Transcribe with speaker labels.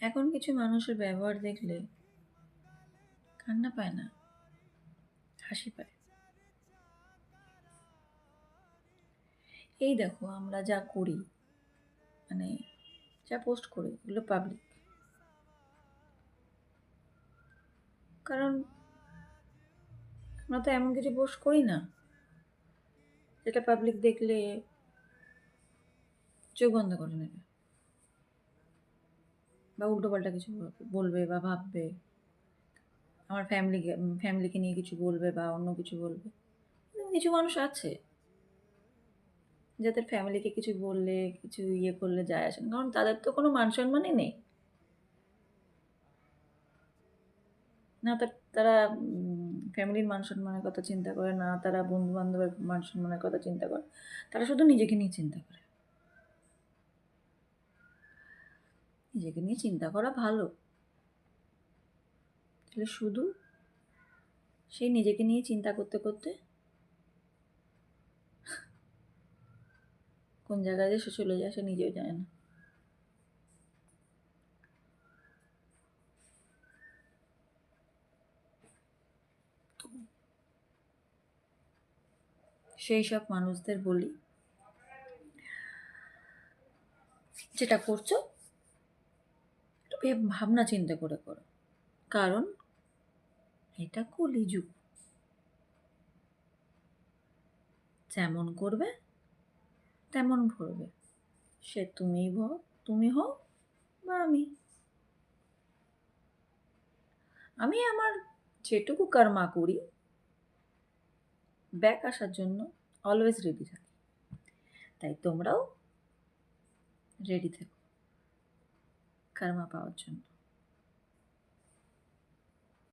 Speaker 1: এখন কিছু মানুষের ব্যবহার দেখলে কান্না পায় না, হাসি পায়। এই দেখো আমরা যা করি, মানে যা পোস্ট করি, এগুলো পাবলিক। কারণ আমরা তো এমন কিছু পোস্ট করি না যেটা পাবলিক দেখলে চোখ বন্ধ করে নেবে বা উল্টোপাল্টা কিছু বলবে বা ভাববে, আমার ফ্যামিলিকে নিয়ে কিছু বলবে বা অন্য কিছু বলবে। কিছু মানুষ আছে যাদের ফ্যামিলিকে কিছু বললে, কিছু ইয়ে করলে যায় আসে না, কারণ তাদের তো কোনো মান সম্মানই নেই। না তারা ফ্যামিলির মান সম্মানের কথা চিন্তা করে, না তারা বন্ধু বান্ধবের মান সম্মানের কথা চিন্তা করে, তারা শুধু নিজেকে নিয়ে চিন্তা করে। নিজেকে নিয়ে চিন্তা করা ভালো, তাহলে শুধু সেই নিজেকে নিয়ে চিন্তা করতে করতে কোন জায়গায় যে সে চলে যায় সে নিজেও জানে না। সেই সব মানুষদের বলি, যেটা করছো একটু ভাবনা চিন্তা করে করো, কারণ এটা কলিযুগ। যেমন করবে তেমন ভরবে, সে তুমি হও বা আমি আমার যেটুকু কর্মা করি ব্যাক আসার জন্য অলওয়েজ রেডি থাকি। তাই তোমরাও রেডি থেকো কর্মা পাওয়ার জন্য।